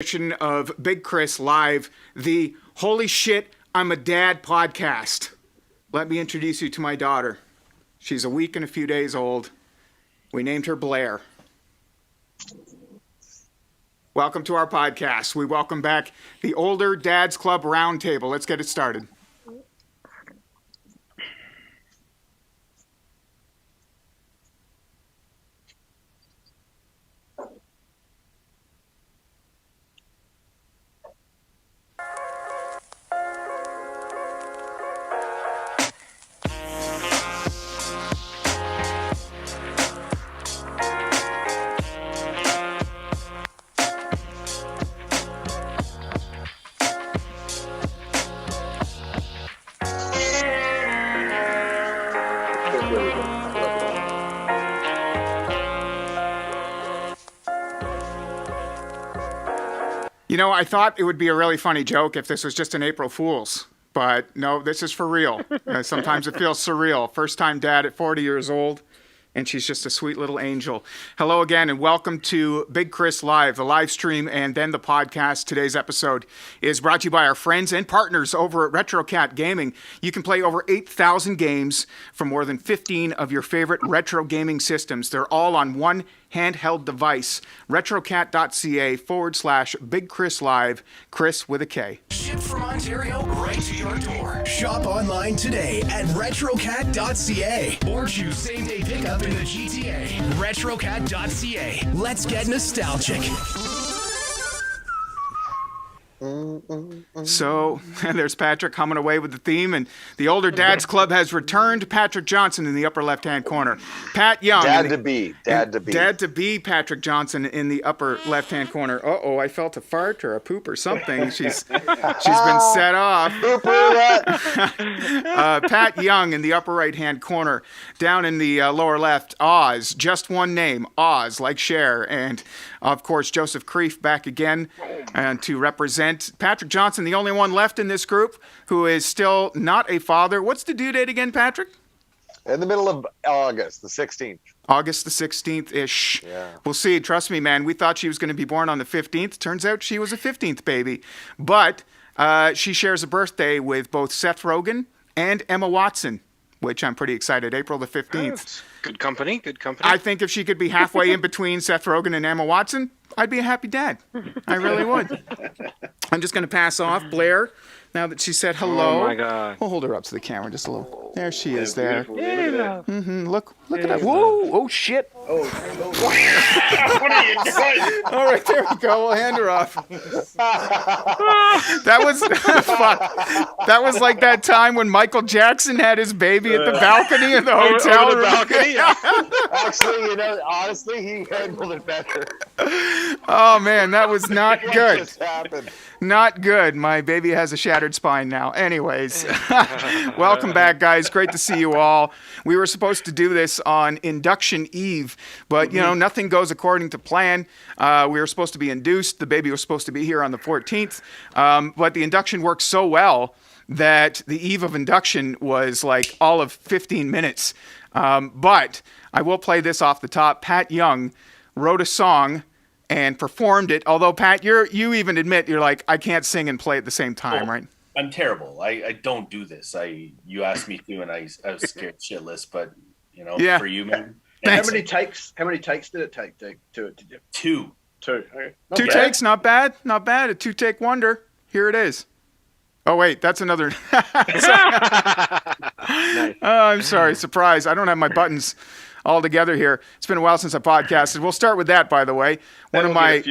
Edition of Big Kris Live, the Holy Shit, I'm a Dad podcast. Let me introduce you to my daughter. She's a week and a few days old. We named her Blair. Welcome to our podcast. We welcome back the Older Dads Club Roundtable. Let's get it started. You know, I thought it would be a really funny joke if this was just an April Fool's, but no, this is for real. Sometimes it feels surreal. First time dad at 40 years old, and she's just a sweet little angel. Hello again, and welcome to Big Kris Live, the live stream and then the podcast. Today's episode is brought to you by our friends and partners over at Retrokat Gaming. You can play over 8,000 games from more than 15 of your favorite retro gaming systems. They're all on one handheld device. Retrokat.ca/bigkrislive, Kris with a K. Shipped from Ontario right to your door. Shop online today at Retrokat.ca or choose same-day pickup in the GTA. Retrokat.ca. Let's get nostalgic. So there's Patrick humming away with the theme, and the Older Dads Club has returned. Patrick Johnson in the upper left-hand corner. Pat Young. Dad to be Patrick Johnson in the upper left-hand corner. Uh-oh, I felt a fart or a poop or something. She's been set off. Pat Young in the upper right-hand corner. Down in the lower left, Oz. Just one name, Oz, like Cher. And, of course, Joseph Kris back again and to represent Patrick Johnson, the only one left in this group who is still not a father. What's the due date again, Patrick? In the middle of August, the 16th. August the 16th-ish. Yeah. We'll see. Trust me, man. We thought she was going to be born on the 15th. Turns out she was a 15th baby. But she shares a birthday with both Seth Rogen and Emma Watson, which I'm pretty excited. April the 15th. Good company. I think if she could be halfway in between Seth Rogen and Emma Watson, I'd be a happy dad. I really would. I'm just going to pass off Blair now that she said hello. Oh, my God. We'll hold her up to the camera just a little. There she is there. Yeah. Look at that. Whoa. Oh, shit. What are you saying? All right, there we go. We'll hand her off. That was fuck. That was like that time when Michael Jackson had his baby at the balcony of the hotel Over the room. balcony, yeah. Actually, honestly, he handled it better. Oh man, that was not What good. just happened? Not good. My baby has a shattered spine now. Anyways, welcome back, guys. Great to see you all. We were supposed to do this on induction eve, but you know, nothing goes according to plan. We were supposed to be induced. The baby was supposed to be here on the 14th, but the induction worked so well that the eve of induction was like all of 15 minutes. But I will play this off the top. Pat Young wrote a song and performed it. Although, Pat, you even admit you're like, I can't sing and play at the same time, right? I'm terrible. I don't do this. You asked me to, and I was scared shitless. But Yeah. for you, man. Thanks. How many takes did it take to do it? Two. Two. Okay. Two takes, not bad. Not bad. A two-take wonder. Here it is. Oh, wait, that's another. I'm sorry. Surprise. I don't have my buttons all together here. It's been a while since I podcasted. We'll start with that, by the way. That'll get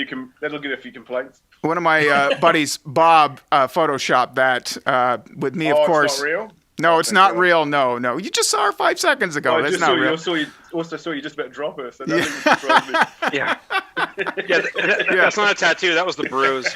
a few complaints. One of my buddies, Bob, photoshopped that with me, of course. It's not real? No, it's not real. No. You just saw her 5 seconds ago. I That's just not saw real. also saw you just about to drop her, so that doesn't surprise me. Yeah. That's not a tattoo. That was the bruise.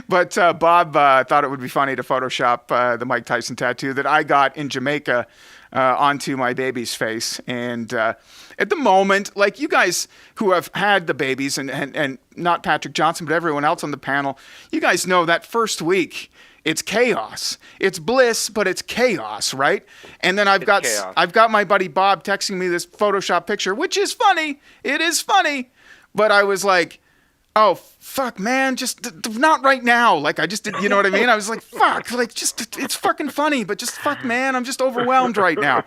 But Bob thought it would be funny to Photoshop the Mike Tyson tattoo that I got in Jamaica onto my baby's face. And at the moment, like you guys who have had the babies, and not Patrick Johnson, but everyone else on the panel, you guys know that first week, it's chaos. It's bliss, but it's chaos, right? And then I've got my buddy Bob texting me this Photoshop picture, which is funny. It is funny. but I was like, oh, fuck, man, just not right now. Like, I just did, you know what I mean? I was like, fuck, like, just, it's fucking funny, but just fuck, man, I'm just overwhelmed right now.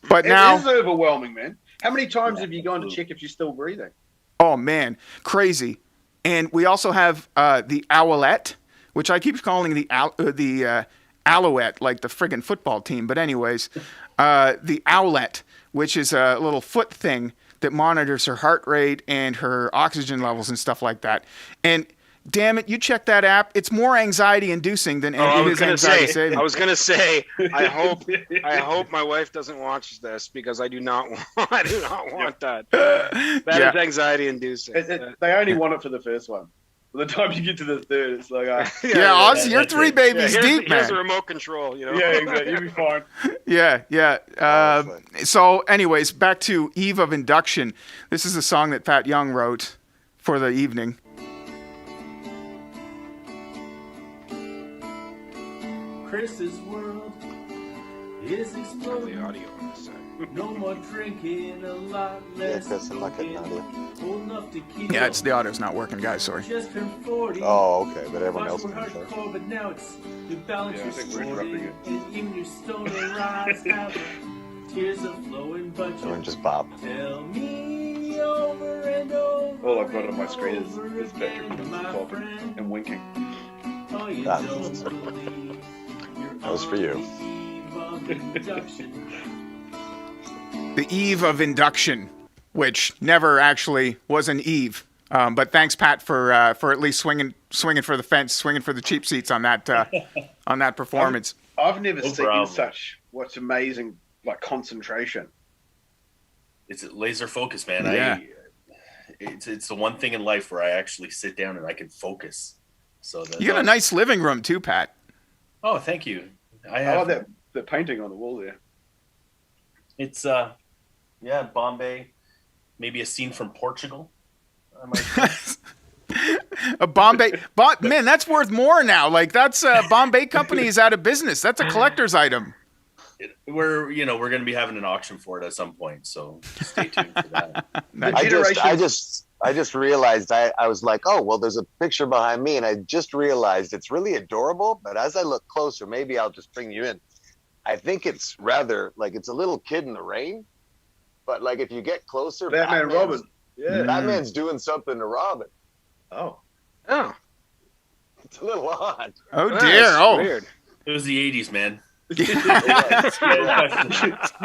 But now. It is overwhelming, man. How many times have you gone to check if you're still breathing? Oh, man, crazy. And we also have the owlette, which I keep calling the Alouette, like the friggin' football team. But anyways, the owlette, which is a little foot thing that monitors her heart rate and her oxygen levels and stuff like that. And damn it, you check that app. It's more anxiety inducing than it is anxiety saving. I was gonna say, I hope my wife doesn't watch this because I do not want that. That is anxiety inducing. They only want it for the first one. By the time you get to the third, it's like, Oz, you're 3 babies deep, man. Here's the remote control, you know. Yeah, exactly. You'll be fine. Yeah. So, anyways, back to Eve of Induction. This is a song that Pat Young wrote for the evening. Chris's world is exploding. The audio on this side. No more drinking, a lot less smoking. Old enough to keep Yeah, it's the audio's not working, guys. Sorry. just turned 40. Oh, okay, but everyone else Watch can for hear. hardcore, but now it's the balance Yeah, I you're think we're interrupting sporting, and even your stoner eyes have tears are flowing, but Everyone you just bop. tell me over and over. All I've got on my screen is over Patrick again, my talking friend. and winking. Oh, you That don't was- believe you're that was for you. on the eve of induction. The Eve of Induction, which never actually was an Eve. But thanks, Pat, for at least swinging for the fence, swinging for the cheap seats on that performance. I've never seen problem. such what's amazing like concentration. It's laser focus, man. Yeah. It's the one thing in life where I actually sit down and I can focus. So You got a nice living room too, Pat. Oh, thank you. I I have. like that painting on the wall there. It's Bombay, maybe a scene from Portugal. I might- A Bombay, man, that's worth more now. Like that's Bombay company is out of business. That's a collector's item. we're going to be having an auction for it at some point, so stay tuned for that. I just realized I was like, oh, well, there's a picture behind me, and I just realized it's really adorable. But as I look closer, maybe I'll just bring you in. I think it's rather like it's a little kid in the rain, but like if you get closer, Batman Batman's- Robin. Yeah. Batman's doing something to Robin. Oh. Oh, It's a little odd. Oh that's dear. Oh, weird. It was the 80s, man. You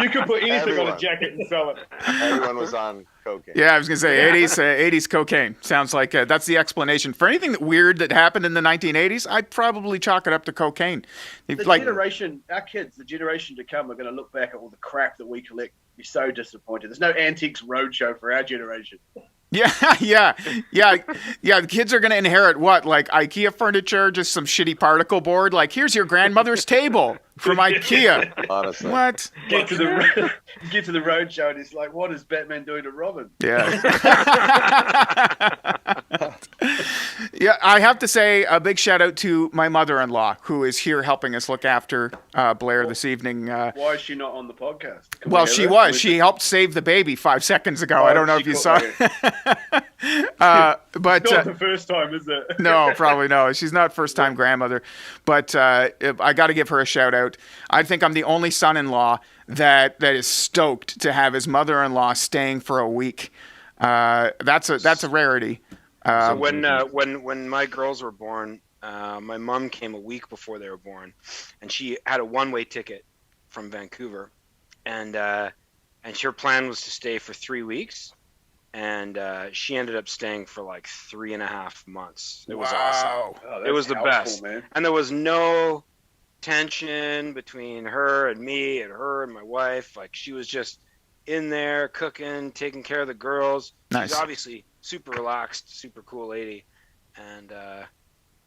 could put anything on Everyone. a jacket and sell it. Everyone was on cocaine. yeah. I was gonna say 80s cocaine. Sounds like that's the explanation for anything that weird that happened in the 1980s. I'd probably chalk it up to cocaine. The generation, our kids, the generation to come are going to look back at all the crap that we collect and be so disappointed. There's no Antiques Roadshow for our generation. Yeah. The kids are gonna inherit what, like IKEA furniture, just some shitty particle board. Like, here's your grandmother's table from IKEA. Honestly. What? Get to the Roadshow and it's like, what is Batman doing to Robin? Yeah. Yeah, I have to say a big shout out to my mother-in-law who is here helping us look after Blair this evening. Why is she not on the podcast? Can we Well, have she her? was. She helped save the baby 5 seconds ago. I don't know if you saw. But It's not the first time, is it? no, probably no. She's not first-time grandmother, but I got to give her a shout-out. I think I'm the only son-in-law that is stoked to have his mother-in-law staying for a week. That's a rarity. So when my girls were born, my mom came a week before they were born, and she had a one-way ticket from Vancouver, and her plan was to stay for 3 weeks, and she ended up staying for like 3.5 months. It was awesome. Oh, that's It was the helpful, best, man. and there was no tension between her and me and her and my wife. Like, she was just in there cooking, taking care of the girls. Nice. She's obviously super relaxed, super cool lady, and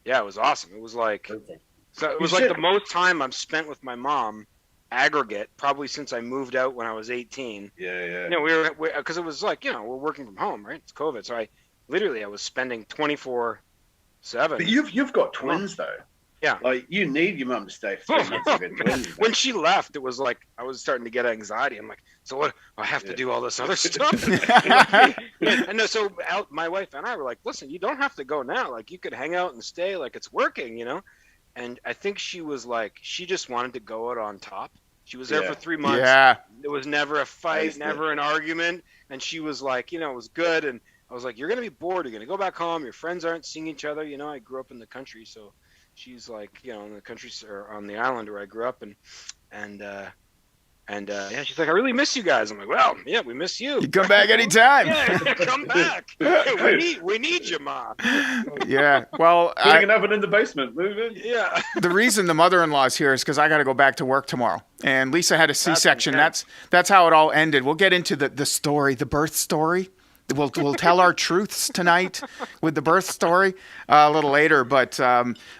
it was awesome. It was like Perfect. so it was like the most time I've spent with my mom aggregate probably since I moved out when I was 18. Yeah. You know, we were because it was like, we're working from home, right? It's COVID, so I was spending 24/7. But you've got twins though. Yeah. Like, you need your mum to stay for 3 months of it. When she left, it was like I was starting to get anxiety. I'm like, so what? I have to do all this other stuff. And no, so my wife and I were like, listen, you don't have to go now. Like, you could hang out and stay. Like, it's working, you know. And I think she was like, she just wanted to go out on top. She was there for 3 months. Yeah. There was never a fight, never an argument. And she was like, you know, it was good. And I was like, you're going to be bored. You're going to go back home. Your friends aren't seeing each other. You know, I grew up in the country, so she's like, you know, in the country or on the island where I grew up, and yeah, she's like, I really miss you guys. I'm like, well, yeah, we miss you. You come back anytime. Yeah, come back. We need you, Ma. Yeah. Well, putting an oven in the basement. Move in. Yeah. the reason the mother-in-law's here is because I got to go back to work tomorrow, and Lisa had a C-section. That's how it all ended. We'll get into the story, the birth story. We'll tell our truths tonight with the birth story a little later, but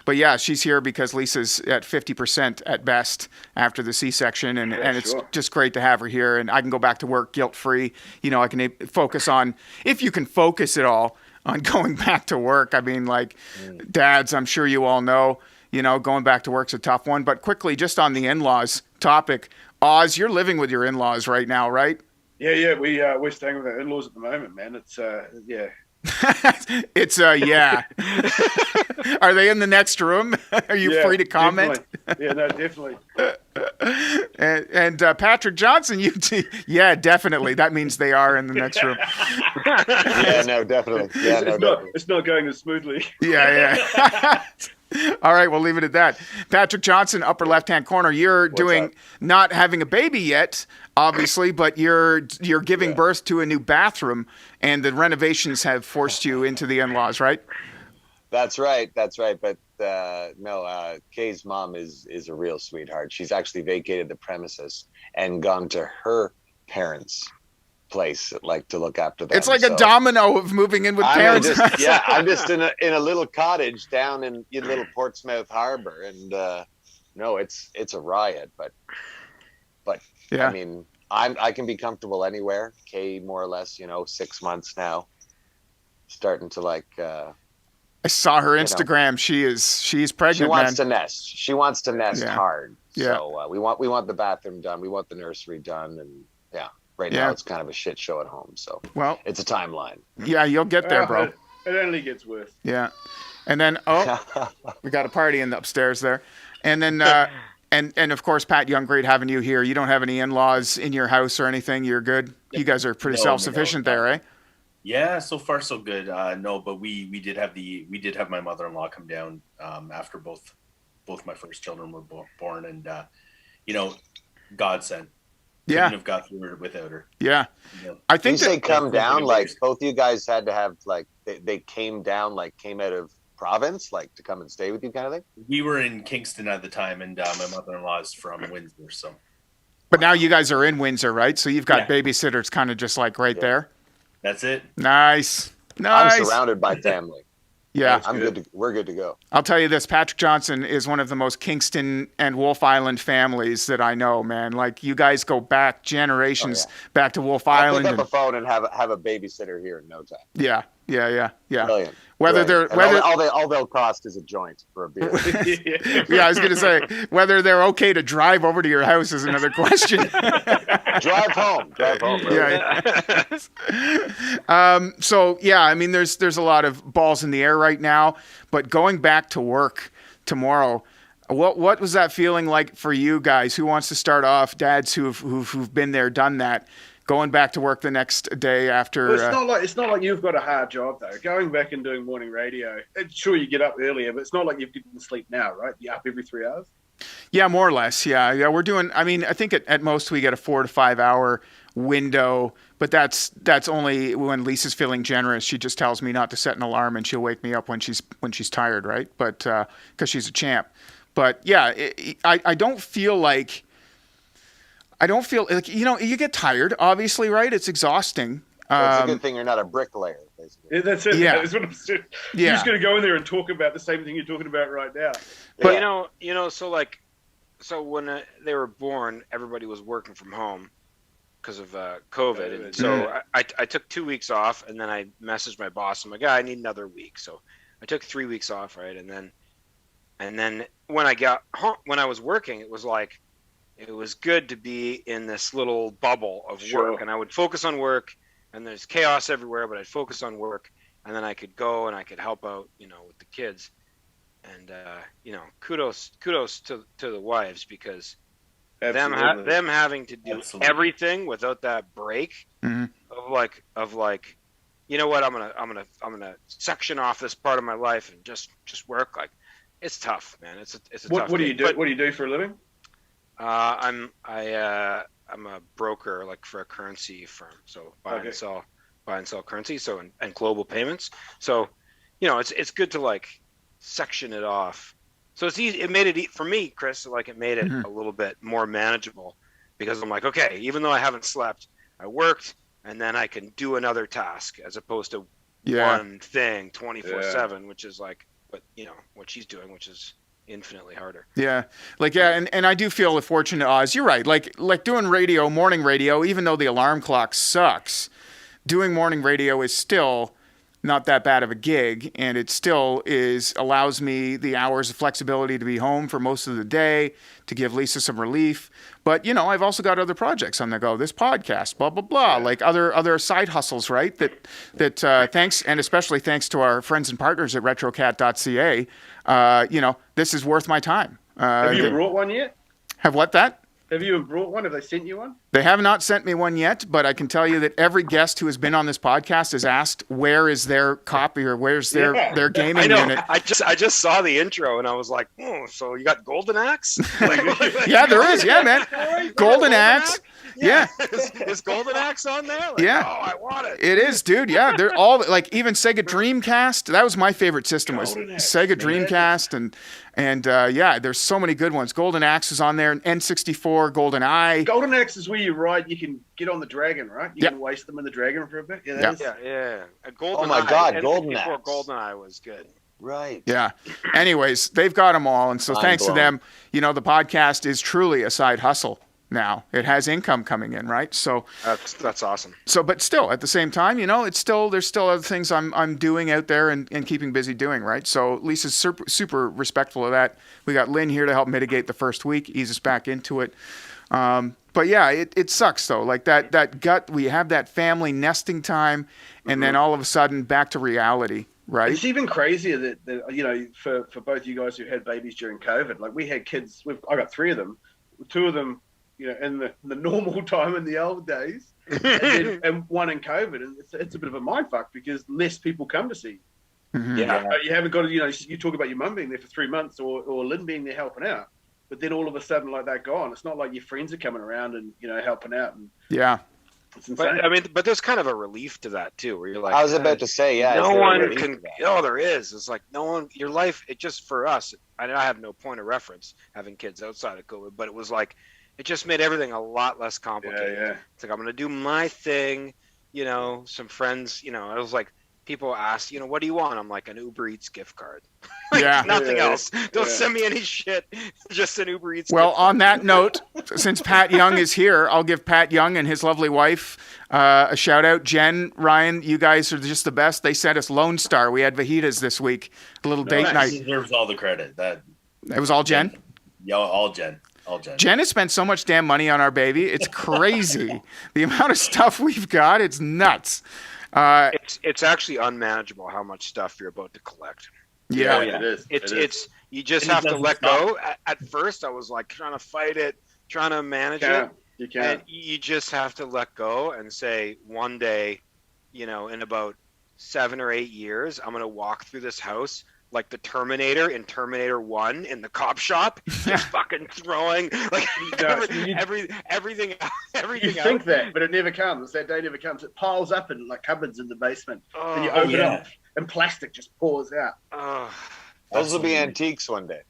yeah, she's here because Lisa's at 50% at best after the C-section, and it's just great to have her here, and I can go back to work guilt-free. You know, I can focus on, if you can focus at all, on going back to work. I mean, like, dads, I'm sure you all know, you know, going back to work's a tough one. But quickly, just on the in-laws topic, Oz, you're living with your in-laws right now, right? Yeah, we're staying with our in-laws at the moment, man. It's yeah. It's yeah. Are they in the next room? Are you free to comment? Definitely. Yeah, no, definitely. And Patrick Johnson, yeah, definitely. That means they are in the next room. Yeah, no, definitely. Yeah, no, it's not going as smoothly. Yeah. All right, we'll leave it at that. Patrick Johnson, upper left-hand corner. You're not having a baby yet, obviously, but you're giving birth to a new bathroom, and the renovations have forced you into the in-laws, right? That's right. But no, Kay's mom is a real sweetheart. She's actually vacated the premises and gone to her parents' place, like, to look after them. It's like a domino of moving in with parents. I'm just in a little cottage down in little Portsmouth Harbor, and no, it's a riot, but yeah. I mean, I can be comfortable anywhere. Kay, more or less, 6 months now, starting to like. I saw her Instagram. She's pregnant. She wants to nest. She wants to nest hard. Yeah. So we want the bathroom done. We want the nursery done, and right now it's kind of a shit show at home. So it's a timeline. Yeah, you'll get there, bro. It only gets worse. Yeah, and then we got a party in the upstairs there, and then and of course, Pat Young, great having you here. You don't have any in-laws in your house or anything. You're good. You guys are pretty self-sufficient there, eh? Yeah, so far so good. No, but we did have my mother-in-law come down after both my first children were born, and God sent. Yeah, couldn't have got through it without her. Yeah, I think they come down like both of you guys had to have like they came down like came out of province like to come and stay with you kind of thing. We were in Kingston at the time, and my mother-in-law is from Windsor, so. But now you guys are in Windsor, right? So you've got babysitters kind of just like right there. That's it. Nice. I'm surrounded by family. Yeah, we're good to go. I'll tell you this: Patrick Johnson is one of the most Kingston and Wolf Island families that I know, man. Like, you guys go back generations back to Wolf Island. I'll pick up a phone and have a babysitter here in no time. Yeah. Brilliant. All they'll cost is a joint for a beer. Yeah, I was gonna say whether they're okay to drive over to your house is another question. Drive home. Yeah. So yeah, I mean, there's a lot of balls in the air right now, but going back to work tomorrow, what was that feeling like for you guys? Who wants to start off? Dads who've been there, done that. Going back to work the next day after. Well, it's not like you've got a hard job though. Going back and doing morning radio. Sure, you get up earlier, but it's not like you're getting sleep now, right? You're up every 3 hours. Yeah, more or less. Yeah. We're doing. I mean, I think at most we get a 4 to 5 hour window, but that's only when Lisa's feeling generous. She just tells me not to set an alarm, and she'll wake me up when she's tired, right? But because she's a champ. But yeah, I don't feel like. You get tired, obviously, right? It's exhausting. It's a good thing you're not a bricklayer, basically. Yeah, that's it. Yeah. That's what I'm saying. Yeah. You're just going to go in there and talk about the same thing you're talking about right now. But so when they were born, everybody was working from home because of COVID. And so I took 2 weeks off, and then I messaged my boss. I'm like, I need another week. So I took 3 weeks off, right? And then And then when I got home, when I was working, it was like, it was good to be in this little bubble of work, and I would focus on work, and there's chaos everywhere, but I'd focus on work, and then I could go and I could help out, with the kids. And kudos to the wives, because them having to do everything without that break of like, you know what, I'm gonna section off this part of my life and just work. Like, it's tough, man. It's a tough. What do you do? What do you do for a living? I'm a broker, like, for a currency firm, so buy and sell currency, so and global payments. So, it's good to like section it off. So it's easy. It made it for me, Chris. Like, it made it a little bit more manageable, because I'm like, okay, even though I haven't slept, I worked, and then I can do another task, as opposed to one thing 24/7, which is like, what she's doing, which is infinitely harder. Yeah. And I do feel the fortunate Oz. You're right. Like doing radio, morning radio, even though the alarm clock sucks, doing morning radio is still not that bad of a gig, and it still allows me the hours of flexibility to be home for most of the day, to give Lisa some relief. But, I've also got other projects on the go. This podcast, blah, blah, blah, like other side hustles, right? That thanks, and especially thanks to our friends and partners at Retrokat.ca, this is worth my time. Have you brought one yet? Have what, that? Have you brought one? Have they sent you one? They have not sent me one yet, but I can tell you that every guest who has been on this podcast has asked where is their copy, or where's their gaming unit. I just saw the intro and I was like, so you got Golden Axe? Yeah, there is. Yeah, man. Golden Axe. Yeah. Is Golden Axe on there? Like, yeah. Oh, I want it. It is, dude. Yeah. They're all, like, even Sega Dreamcast. That was my favorite system, was Sega Dreamcast. And there's so many good ones. Golden Axe is on there, and N64, Golden Eye. Golden Axe is where you ride. You can get on the dragon, right? You can waste them in the dragon for a bit. Yeah. Oh my God, Golden Axe. Golden Eye was good. Right. Yeah. Anyways, they've got them all, and so thanks to them, the podcast is truly a side hustle now. It has income coming in, right? So that's awesome. So, but still, at the same time, there's still other things I'm doing out there and keeping busy doing, right? So Lisa's super respectful of that. We got Lynn here to help mitigate the first week, ease us back into it. But yeah, it sucks though. Like that gut, we have that family nesting time, and then all of a sudden back to reality. Right. It's even crazier that for both you guys who had babies during COVID, like we had kids. I got 3 of them. 2 of them, in the normal time in the old days, and one in COVID, and it's a bit of a mindfuck because less people come to see you. Mm-hmm. Yeah, you haven't got to. You talk about your mum being there for 3 months, or Lynn being there helping out, but then all of a sudden, like, that gone. It's not like your friends are coming around and helping out. And it's insane. But there's kind of a relief to that too, where you're like, I was about to say, no one can. Oh, there is. It's like no one. Your life. It just, for us. I have no point of reference having kids outside of COVID, but it was like, it just made everything a lot less complicated. Yeah. It's like, I'm gonna do my thing. Some friends. I was like, people ask, what do you want? I'm like, an Uber Eats gift card. Nothing else. Don't send me any shit. Just an Uber Eats. Well, gift card. on that note, since Pat Young is here, I'll give Pat Young and his lovely wife a shout out. Jen, Ryan, you guys are just the best. They sent us Lone Star. We had fajitas this week, a little date night. She deserves all the credit. It was all Jen? Yeah, all Jen. Jen has spent so much damn money on our baby. It's crazy. The amount of stuff we've got, it's nuts. It's actually unmanageable how much stuff you're about to collect. Yeah, it is. It's you just have to let go. At first, I was like trying to fight it, trying to manage it. You can. And you just have to let go and say, one day, in about 7 or 8 years, I'm gonna walk through this house like the Terminator in Terminator 1 in the cop shop, just fucking throwing like everything You think that, but it never comes. That day never comes. It piles up in like cupboards in the basement. And you open it up, and plastic just pours out. Those will be antiques one day.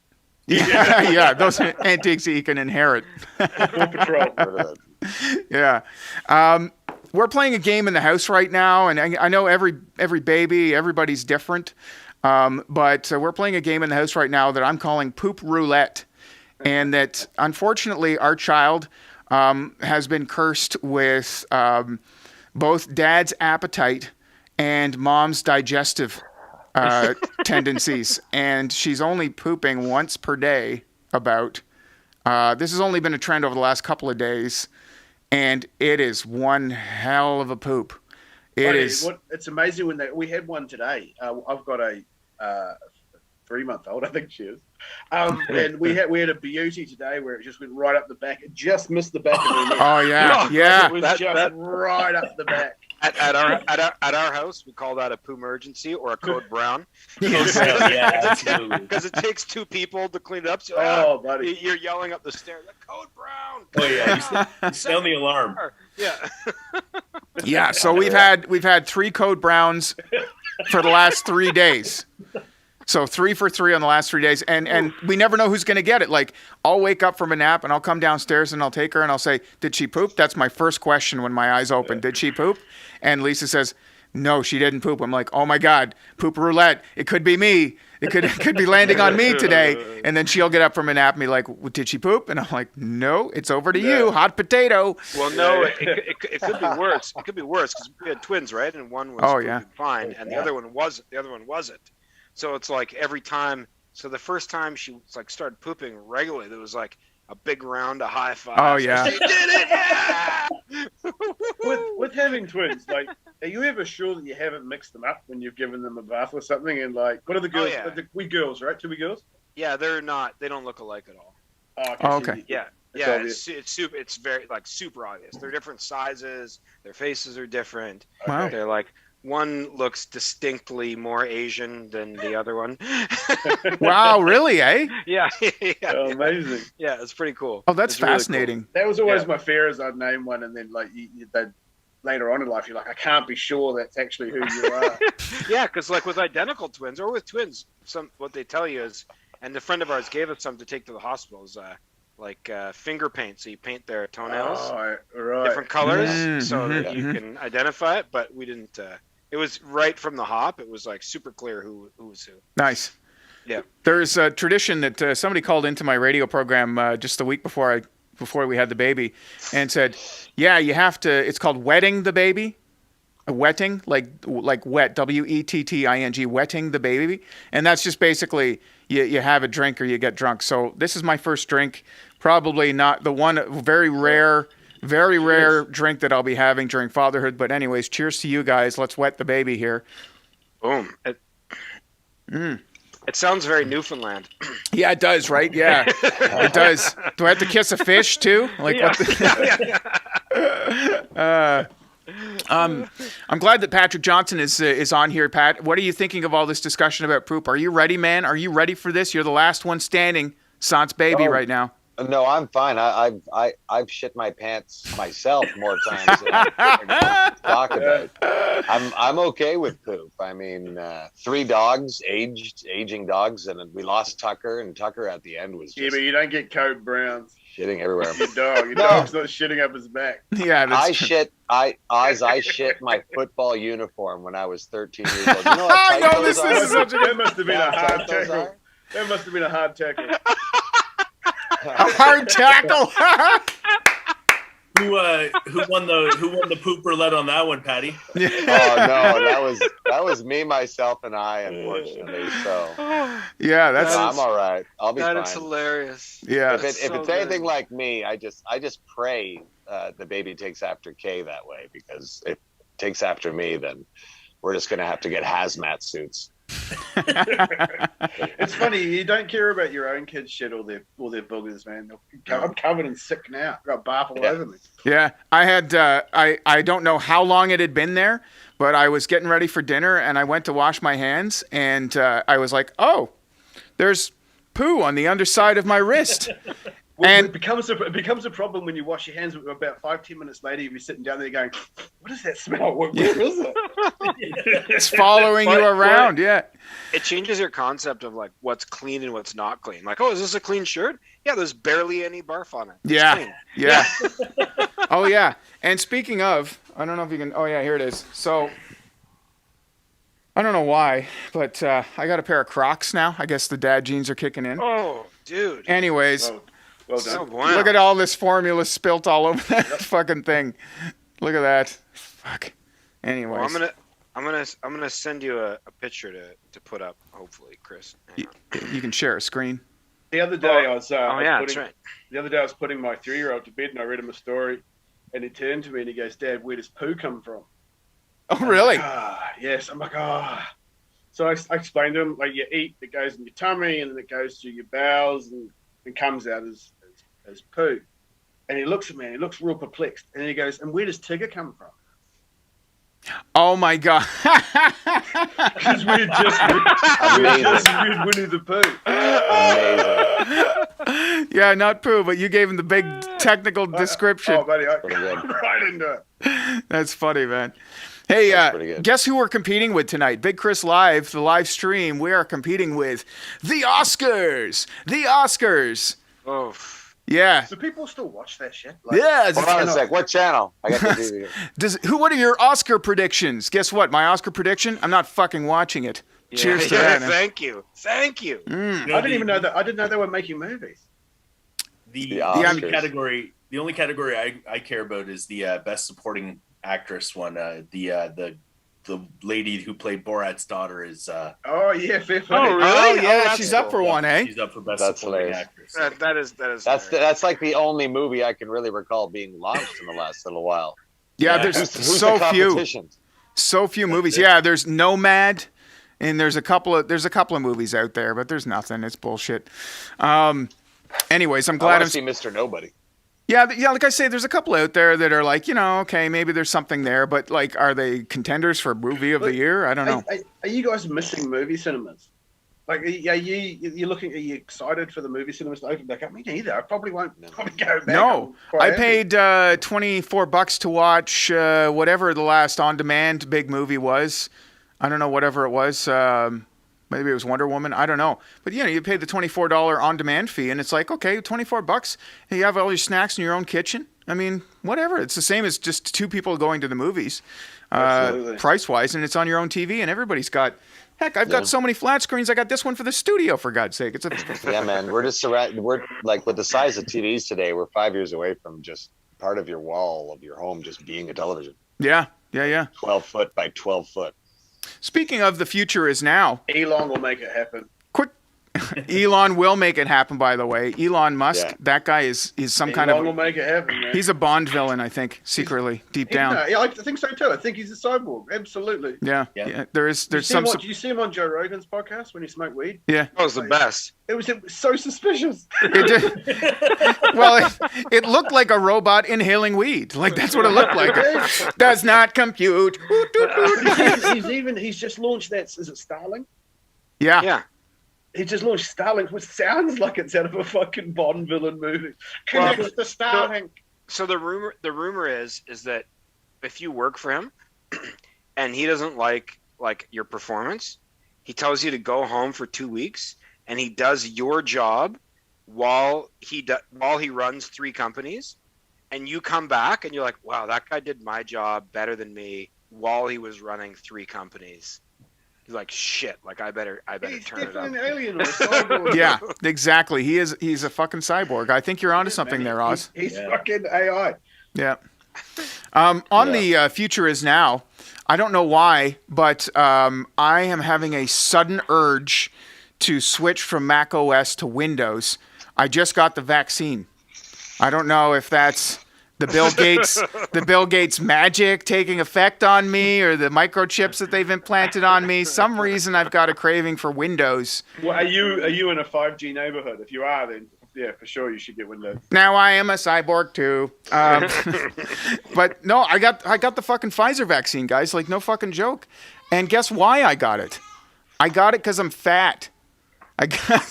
Yeah, those antiques you can inherit. Paw Patrol. Yeah. We're playing a game in the house right now, and I know every baby, everybody's different. But we're playing a game in the house right now that I'm calling Poop Roulette. And that, unfortunately, our child has been cursed with both dad's appetite and mom's digestive tendencies, and she's only pooping once per day. About this has only been a trend over the last couple of days, and it is one hell of a poop. It's amazing when we had one today. I've got a 3-month-old, I think she is. And we had a beauty today where it just went right up the back. It just missed the back of her neck. Oh yeah. It was just right up the back. At our house, we call that a poo emergency or a code brown. Yeah, absolutely. Because it takes 2 people to clean it up. So, buddy, you're yelling up the stairs, code brown. Oh yeah, you sound the alarm. Yeah. Yeah. So we've had 3 code browns for the last 3 days. So 3 for 3 on the last 3 days, and we never know who's going to get it. Like, I'll wake up from a nap and I'll come downstairs and I'll take her and I'll say, "Did she poop?" That's my first question when my eyes open. Did she poop? And Lisa says, "No, she didn't poop." I'm like, "Oh my God, poop roulette! It could be me. It could be landing on me today." And then she'll get up from a nap and be like, "Did she poop?" And I'm like, "No, it's over to you, hot potato." Well, no, it could be worse. It could be worse because we had twins, right? And one was pooping fine, and the other one wasn't. So it's like every time. So the first time she started pooping regularly, there was like a big round of high fives. Oh yeah. She did it! Yeah! with having twins, like, are you ever sure that you haven't mixed them up when you've given them a bath or something? And like, what are the girls? Oh, yeah. We girls, right? 2 we girls? Yeah, they're not. They don't look alike at all. Oh, okay. Yeah. It's very super obvious. They're different sizes. Their faces are different. Wow. They're like, one looks distinctly more Asian than the other one. Wow, really, eh? Yeah. Oh, amazing. Yeah, it's pretty cool. Oh, that's It's really fascinating. That was always my fear, as I'd name one, and then like later on in life, you're like, I can't be sure that's actually who you are. Yeah, because like with identical twins or with twins, what they tell you is, and a friend of ours gave us some to take to the hospital, is finger paint. So you paint their toenails right. different colors so that you can identify it. But we didn't. It was right from the hop. It was like super clear who was who. Nice. Yeah. There's a tradition that somebody called into my radio program just the week before we had the baby, and said, "Yeah, you have to." It's called wetting the baby. Wetting, like wet, WETTING, wetting the baby, and that's just basically you have a drink or you get drunk. So this is my first drink, probably not the one, very rare drink that I'll be having during fatherhood. But anyways, cheers to you guys. Let's wet the baby here. Boom. It sounds very Newfoundland. Yeah, it does, right? Yeah, it does. Do I have to kiss a fish too? Like yeah. what? I'm glad that Patrick Johnson is on here. Pat, what are you thinking of all this discussion about poop? Are you ready, man? Are you ready for this? You're the last one standing, Sant's baby right now. No, I'm fine. I've shit my pants myself more times than I talk about. I'm okay with poop. I mean, 3 dogs, aging dogs, and we lost Tucker, and Tucker at the end was just but you don't get code browns. shitting everywhere. Your dog's not shitting up his back. Yeah, I shit my football uniform when I was 13 years old. You know how tight those are? That must have been a hard tackle. That must have been a hard tackle. a hard tackle. Who won the poop roulette on that one, Patty? Oh no, that was me, myself, and I, unfortunately. So yeah, I'm all right. I'll be fine. That is hilarious. Yeah, if it's anything like me, I just pray the baby takes after Kay that way, because if it takes after me, then we're just gonna have to get hazmat suits. It's funny, you don't care about your own kids' shit or their boogers, man. I'm covered in sick now. I've got barf all over me. Yeah, I had I don't know how long it had been there, but I was getting ready for dinner and I went to wash my hands and I was like, oh, there's poo on the underside of my wrist. And it becomes a problem when you wash your hands. About 5-10 minutes later, you'll be sitting down there going, "What does that smell? Where is it?" It's following you around. Yeah, it changes your concept of like what's clean and what's not clean. Like, oh, is this a clean shirt? Yeah, there's barely any barf on it. Yeah. Oh yeah. And speaking of, I don't know if you can. Oh yeah, here it is. So I don't know why, but I got a pair of Crocs now. I guess the dad jeans are kicking in. Oh, dude. Anyways. Oh. Well done. Wow. Look at all this formula spilt all over that fucking thing. Look at that. Fuck. Anyways. Well, I'm gonna send you a picture to put up. Hopefully, Chris. Hang on. You can share a screen. The other day I was that's right. the other day I was putting my 3-year-old to bed, and I read him a story, and he turned to me and he goes, "Dad, where does poo come from?" Oh, really? Yes. I'm like, So I explained to him, like, you eat, it goes in your tummy, and then it goes through your bowels and comes out as poo. And he looks at me and he looks real perplexed, and he goes, "And where does Tigger come from?" Oh my God! Because we had just read Winnie the Pooh. Amazing. Yeah, not poo, but you gave him the big technical description. Oh, buddy, I right into it. That's funny, man. Hey, pretty good. guess who we're competing with tonight? Big Kris Live, the live stream. We are competing with the Oscars. The Oscars. Oh. Yeah. Do people still watch that shit? Like, Yeah. Hold on a sec. What channel? I got the TV here. What are your Oscar predictions? Guess what? My Oscar prediction? I'm not fucking watching it. Yeah, Cheers to that. Thank you. You know, I didn't even know that. I didn't know they were making movies. The Oscars. only category I care about is the best supporting actress one. The lady who played Borat's daughter is. Oh yeah, fair play. Oh, really? Oh, yeah, that's she's up for one, eh? She's up for best That's supporting hilarious. actress. That is. That's like the only movie I can really recall being launched in the last little while. Yeah, Yeah. there's Who's so the few. competition? So few movies. Yeah, there's Nomad, and there's a couple of movies out there, but there's nothing. It's bullshit. Anyways, I'm I glad want I'm. to see Mr. Nobody. Yeah, like I say, there's a couple out there that are like, okay, maybe there's something there, but like, are they contenders for movie of the year? I don't know. Are you guys missing movie cinemas? Like, are you looking? Are you excited for the movie cinemas to open back up? Me neither. I probably won't probably go back. No, I'm quite I happy. paid $24 to watch whatever the last on-demand big movie was. I don't know, whatever it was. Maybe it was Wonder Woman. I don't know. But, you pay the $24 on-demand fee, and it's like, okay, $24. And you have all your snacks in your own kitchen. I mean, whatever. It's the same as just two people going to the movies, Absolutely. price-wise, and it's on your own TV, and everybody's got... Heck, I've got so many flat screens. I got this one for the studio, for God's sake. It's a... Yeah, man. We're just surrounded. We're like with the size of TVs today. We're 5 years away from just part of your wall of your home just being a television. Yeah. 12 foot by 12 foot. Speaking of the future is now. Elon will make it happen. Quick, Elon will make it happen. By the way, Elon Musk, Yeah. that guy is some Elon kind will of. make it happen. Man. He's a Bond villain, I think, secretly, deep down. Yeah, I think so too. I think he's a cyborg. Absolutely. Yeah. There's Did some. did you see him on Joe Rogan's podcast when he smoked weed? Yeah. That was the best. It was so suspicious. It did, well, it looked like a robot inhaling weed. Like that's what it looked like. Does not compute. He's just launched that. Is it Starlink? Yeah. Yeah. He just launched Starlink, which sounds like it's out of a fucking Bond villain movie. Connects to Starlink. So the rumor is that if you work for him and he doesn't like your performance, he tells you to go home for 2 weeks and he does your job while he runs 3 companies, and you come back and you're like, wow, that guy did my job better than me while he was running 3 companies. He's like, shit, like I better He's turn it up. definitely an alien or a cyborg. Yeah. Exactly. He's a fucking cyborg. I think you're onto something there, Oz. He's fucking AI. Yeah. On the future is now. I don't know why, but I am having a sudden urge to switch from Mac OS to Windows. I just got the vaccine. I don't know if that's the Bill Gates magic taking effect on me, or the microchips that they've implanted on me. Some reason I've got a craving for Windows. Well, are you in a 5G neighborhood? If you are, then yeah, for sure you should get Windows. Now I am a cyborg too. But no, I got the fucking Pfizer vaccine, guys. Like no fucking joke. And guess why I got it? I got it because I'm fat. I got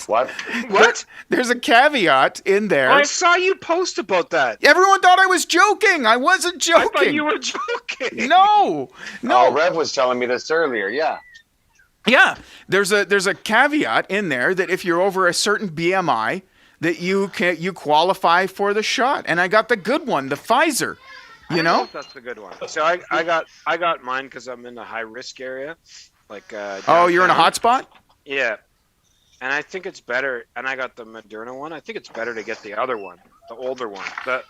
What? There's a caveat in there. I saw you post about that. Everyone thought I was joking. I wasn't I joking. thought you were joking. No. Oh, Rev was telling me this earlier. Yeah. Yeah. There's a caveat in there that if you're over a certain BMI, that you qualify for the shot. And I got the good one, the Pfizer. I don't know if that's the good one. So I got mine because I'm in a high risk area. Like Oh, you're in a downtown. hot spot? Yeah. And I think it's better, and I got the Moderna one. I think it's better to get the other one, the older one, because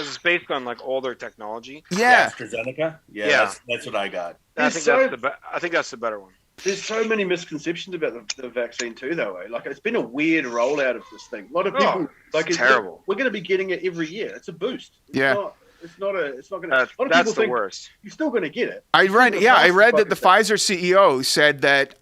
it's based on like older technology. Yeah. AstraZeneca. Yeah. That's what I got. I There's think that's the better one. There's so many misconceptions about the vaccine too, though. Eh? Like, it's been a weird rollout of this thing. A lot of people it's terrible. We're going to be getting it every year. It's a boost. It's not going to. That's the worst. You're still going to get it. I read that the Pfizer CEO said that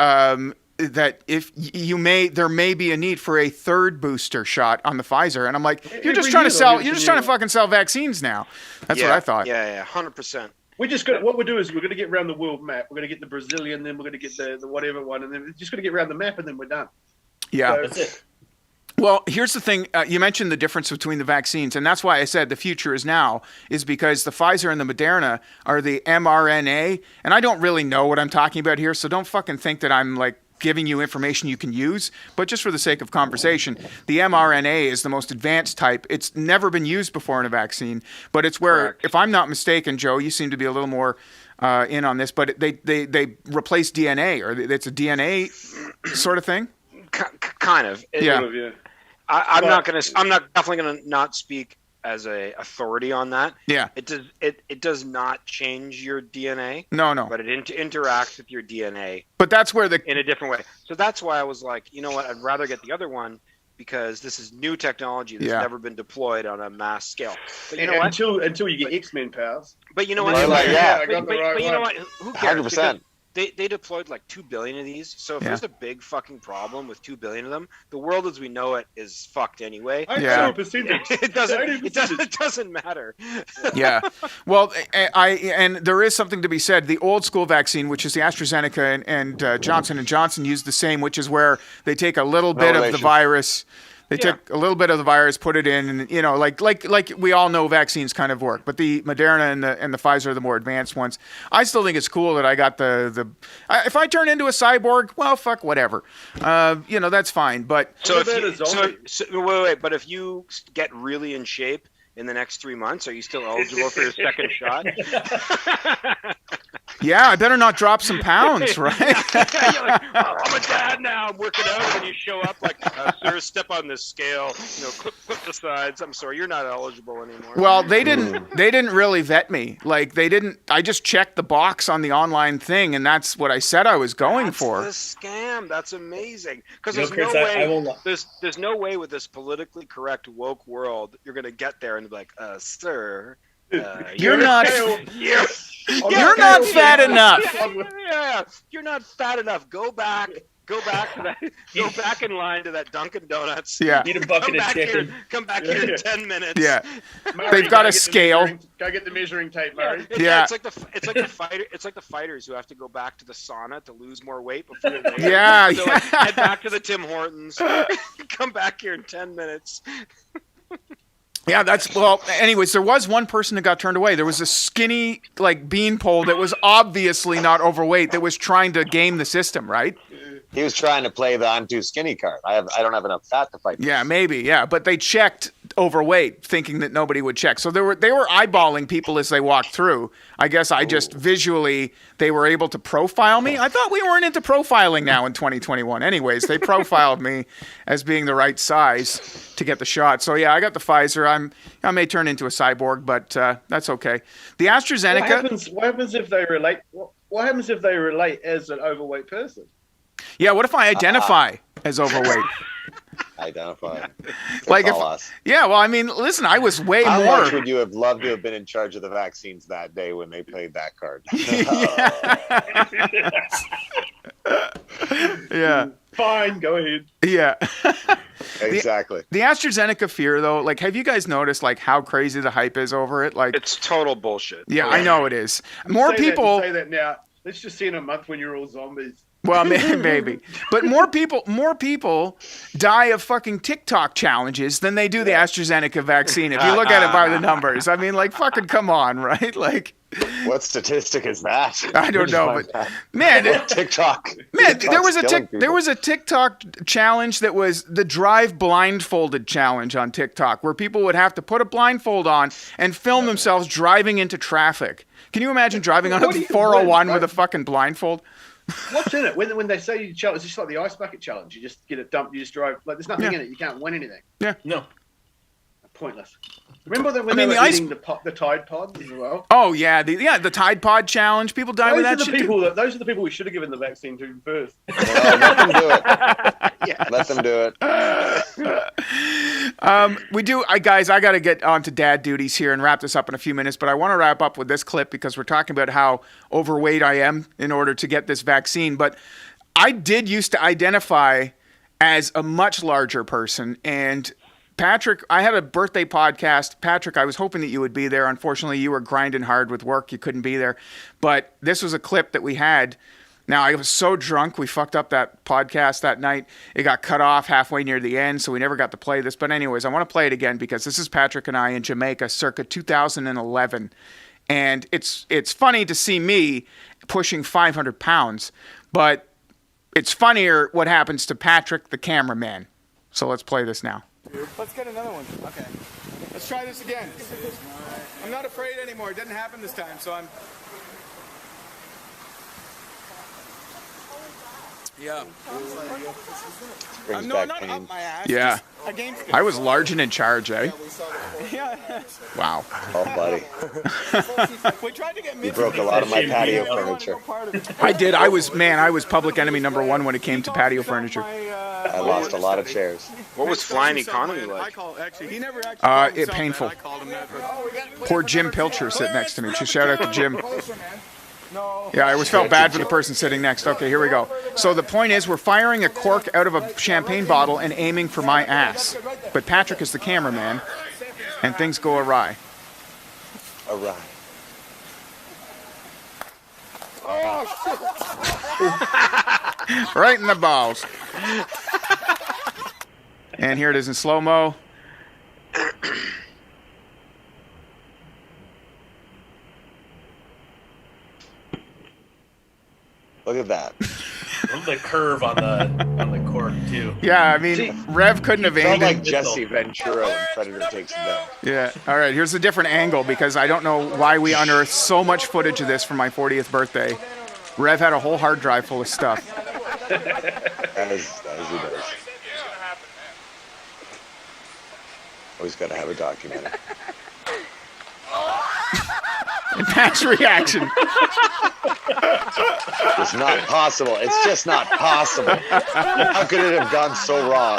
that if there may be a need for a third booster shot on the Pfizer, and I'm like, you're just trying to fucking sell vaccines now. That's what I thought. Yeah, 100%. We just got what we'll do is we're going to get around the world map. We're going to get the Brazilian, then we're going to get the whatever one, and then we're just going to get around the map, and then we're done. Yeah, So, That's it. Well, here's the thing. You mentioned the difference between the vaccines, and that's why I said the future is now, is because the Pfizer and the Moderna are the mRNA, and I don't really know what I'm talking about here, so don't fucking think that I'm like giving you information you can use, but just for the sake of conversation, the mRNA is the most advanced type. It's never been used before in a vaccine, but it's where, Correct. if I'm not mistaken, Joe, you seem to be a little more in on this, but they replace DNA, or it's a DNA sort of thing. Kind of. Yeah. I'm definitely gonna not speak as a authority on that. Yeah. It does not change your DNA. No. But it interacts with your DNA But that's where in a different way. So that's why I was like, you know what, I'd rather get the other one because this is new technology that's never been deployed on a mass scale. But you know what? Until you get X-Men powers. But you know what? I got the right But you know one. what? Who cares? 100%. They deployed like 2 billion of these. So if there's a big fucking problem with 2 billion of them, the world as we know it is fucked anyway. Yeah. It doesn't matter. Yeah. Well, and there is something to be said. The old school vaccine, which is the AstraZeneca and Johnson & Johnson, used the same, which is where they take a little bit of the virus. They took a little bit of the virus, put it in, and you know, like we all know vaccines kind of work. But the Moderna and the Pfizer are the more advanced ones. I still think it's cool that I got if I turn into a cyborg, well, fuck whatever. That's fine. But wait. But if you get really in shape in the next 3 months, are you still eligible for your second shot? Yeah, I better not drop some pounds, right? You're like, I'm a dad now. I'm working out, and you show up like, sir, step on this scale. Clip the sides. I'm sorry, you're not eligible anymore. Well, they didn't really vet me. Like they didn't. I just checked the box on the online thing, and that's what I said I was going for. That's a scam. That's amazing. Because Chris, I will there's no way with this politically correct woke world you're gonna get there and be like, sir. You're not fat enough. Yeah, you're not fat enough. Go back to that. Go back in line to that Dunkin' Donuts. Yeah. Eat a bucket of chicken. Come back here in 10 minutes. Yeah. Murray, They've got a go get the scale. go get the measuring tape, Murray. Yeah. It's like the fighters who have to go back to the sauna to lose more weight before they Yeah. So like, head back to the Tim Hortons. Come back here in 10 minutes. Yeah, anyways, there was one person that got turned away. There was a skinny, beanpole that was obviously not overweight that was trying to game the system, right? He was trying to play the "I'm too skinny" card. I don't have enough fat to fight. Yeah, maybe. Yeah, but they checked overweight, thinking that nobody would check. So they were eyeballing people as they walked through. I guess I just visually they were able to profile me. I thought we weren't into profiling now in 2021. Anyways, they profiled me as being the right size to get the shot. So yeah, I got the Pfizer. I may turn into a cyborg, but that's okay. The AstraZeneca. What happens if they relate? What happens if they relate as an overweight person? Yeah, what if I identify as overweight? Identify. Yeah, well, I mean, listen, I was way How more. much would you have loved to have been in charge of the vaccines that day when they played that card? Yeah. Fine, go ahead. Yeah. Exactly. The AstraZeneca fear, though, have you guys noticed how crazy the hype is over it? It's total bullshit. Yeah, I know it is. More people say that now. Let's just see in a month when you're all zombies. Well, maybe. But more people die of fucking TikTok challenges than they do the AstraZeneca vaccine. If you look at it by the numbers, I mean, fucking come on, right? What statistic is that? I don't know, but man, TikTok. Man, there was a TikTok challenge that was the drive blindfolded challenge on TikTok, where people would have to put a blindfold on and film themselves driving into traffic. Can you imagine driving on a 401 with a fucking blindfold? What's in it? When they say you challenge, it's just like the ice bucket challenge. You just get it dumped. You just drive. There's nothing in it. You can't win anything. Yeah. No. pointless. Remember that when I mean, they the were ice- eating the Tide Pods as well? Oh yeah, the Tide Pod challenge. People die with that shit. Those are the people we should have given the vaccine to first. Well, let them do it. Let them do it. We do, guys. I got to get on to dad duties here and wrap this up in a few minutes. But I want to wrap up with this clip because we're talking about how overweight I am in order to get this vaccine. But I did used to identify as a much larger person. And Patrick, I had a birthday podcast. Patrick, I was hoping that you would be there. Unfortunately, you were grinding hard with work. You couldn't be there. But this was a clip that we had. Now, I was so drunk, we fucked up that podcast that night. It got cut off halfway near the end, so we never got to play this. But anyways, I want to play it again because this is Patrick and I in Jamaica circa 2011. And it's funny to see me pushing 500 pounds, but it's funnier what happens to Patrick, the cameraman. So let's play this now. Let's get another one. Okay. Let's try this again. I'm not afraid anymore. It didn't happen this time, so I'm... Yeah. Brings No, back not pain. up my ass. Yeah. I was large and in charge, eh? Yeah. Wow. Oh, buddy. We tried to get You broke a lot of my patio furniture. I did. I was public enemy number one when it came to patio furniture. I lost a lot of chairs. What was flying economy like? Painful. Poor Jim Pilcher sitting next to me. Just shout out to Jim. Yeah, I always felt bad for the person sitting next. Okay, here we go. So the point is, we're firing a cork out of a champagne bottle and aiming for my ass. But Patrick is the cameraman, and things go awry. Awry. Right in the balls. And here it is in slow-mo. Look at that. Love the curve on the cork too. Yeah, I mean, Rev couldn't have Sound aimed like it. Jesse Ventura when Predator takes him down. Yeah. All right, here's a different angle because I don't know why we unearthed so much footage of this for my 40th birthday. Rev had a whole hard drive full of stuff. As he does. Always got to have a documentary. And Pat's reaction. It's not possible. It's just not possible. How could it have gone so wrong?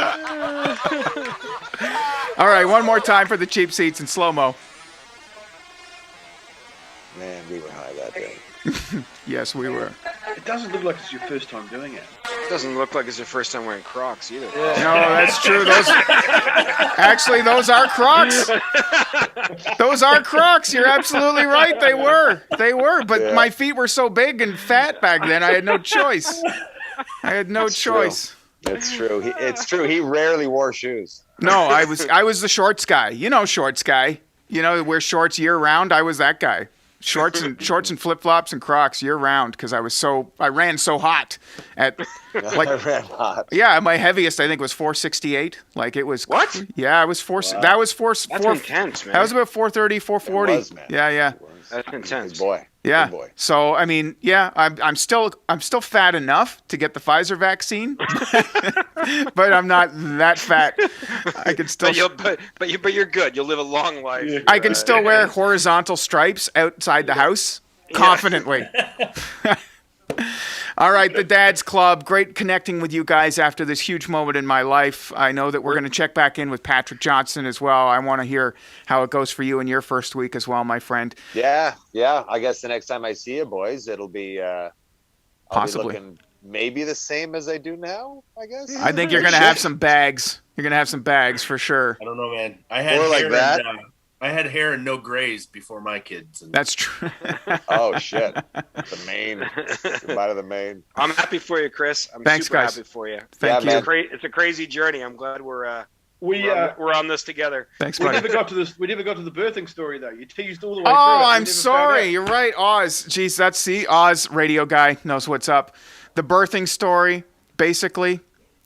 All right, one more time for the cheap seats in slow-mo. Man, we were high that day. Yes, we were. It doesn't look like it's your first time doing it. Doesn't look like it's your first time wearing Crocs either. No, that's true. Actually, those are Crocs. Those are Crocs. You're absolutely right. They were. But Yeah. my feet were so big and fat back then, I had no choice. It's true. It's true. He rarely wore shoes. No, I was the shorts guy. You know, shorts guy. You know, wear shorts year round. I was that guy. Shorts and flip flops and Crocs year round because I ran so hot at like I ran hot. yeah, my heaviest I think was 468. Like it was What? Yeah, I was four. Wow. That was four. That's four intense, man. That was about 430, 440. It was, man. Yeah. It was. That's intense. Good boy. Yeah. Good boy. So I mean, yeah, I'm still fat enough to get the Pfizer vaccine, but I'm not that fat. I can still. But you're good. You'll live a long life. I can still wear horizontal stripes outside the house confidently. All right, the Dad's Club. Great connecting with you guys after this huge moment in my life. I know that we're going to check back in with Patrick Johnson as well. I want to hear how it goes for you in your first week as well, my friend. Yeah. I guess the next time I see you, boys, it'll be I'll Possibly. be looking maybe the same as I do now. I guess. I think you're going to have some bags. You're going to have some bags for sure. I don't know, man. I had Or like hair that. And, I had hair and no grays before my kids. And That's true. Oh shit! The main. Goodbye to the main. I'm happy for you, Chris. I'm Thanks, super guys. happy for you. Thank Yeah, you. man. It's a crazy journey. I'm glad we're We on this together. Thanks, we buddy. never got to this. We never got to the birthing story though. You teased all the way through it. Oh, We I'm never found sorry. out. You're right, Oz. Jeez, Oz, radio guy, knows what's up. The birthing story, basically,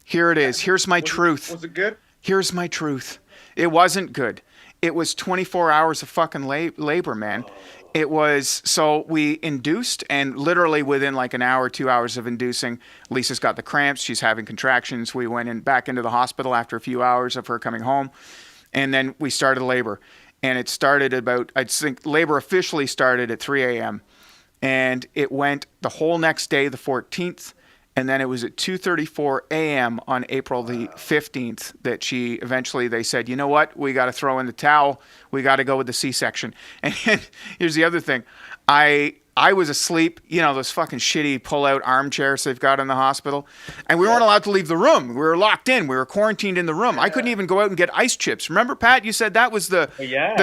here it is. Here's my truth. Was it good? Here's my truth. It wasn't good. It was 24 hours of fucking labor, man. It was, so we induced, and literally within like an hour, 2 hours of inducing, Lisa's got the cramps. She's having contractions. We went back into the hospital after a few hours of her coming home. And then we started labor. And it started I think labor officially started at 3 a.m. And it went the whole next day, the 14th. And then it was at 2:34 a.m. on April the 15th that they said, you know what? We got to throw in the towel. We got to go with the C-section. And here's the other thing. I was asleep, those fucking shitty pull-out armchairs they've got in the hospital. And we weren't allowed to leave the room. We were locked in. We were quarantined in the room. I couldn't even go out and get ice chips. Remember, Pat, you said that was the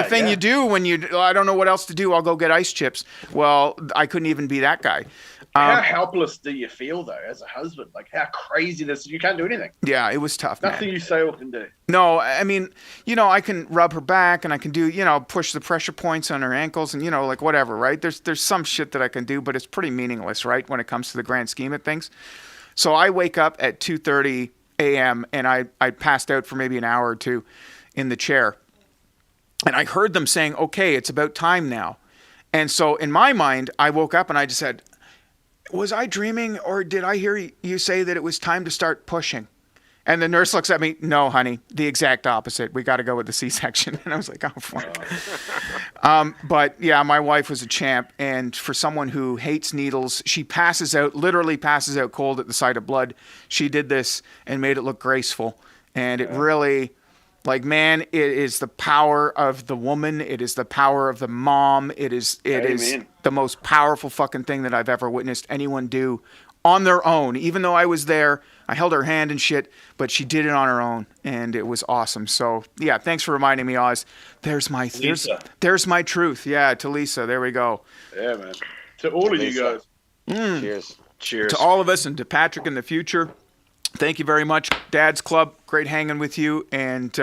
thing you do when I don't know what else to do. I'll go get ice chips. Well, I couldn't even be that guy. How helpless do you feel, though, as a husband? Like, how crazy this is. You can't do anything. Yeah, it was tough, Nothing man. you say or can do. No, I mean, I can rub her back and I can do, push the pressure points on her ankles and, like whatever, right? There's some shit that I can do, but it's pretty meaningless, right, when it comes to the grand scheme of things. So I wake up at 2:30 a.m. and I passed out for maybe an hour or two in the chair. And I heard them saying, okay, it's about time now. And so in my mind, I woke up and I just said, was I dreaming or did I hear you say that it was time to start pushing? And the nurse looks at me, no, honey, the exact opposite. We got to go with the C-section. And I was like, oh, fuck. But yeah, my wife was a champ. And for someone who hates needles, she literally passes out cold at the sight of blood. She did this and made it look graceful. And it really, man, it is the power of the woman. It is the power of the mom. It is the most powerful fucking thing that I've ever witnessed anyone do on their own. Even though I was there, I held her hand and shit, but she did it on her own, and it was awesome. So yeah, thanks for reminding me, Oz. There's my truth. Yeah, to Lisa. There we go. Yeah, man. To all of you guys. Cheers to all of us, and to Patrick in the future. Thank you very much, Dad's Club. Great hanging with you, and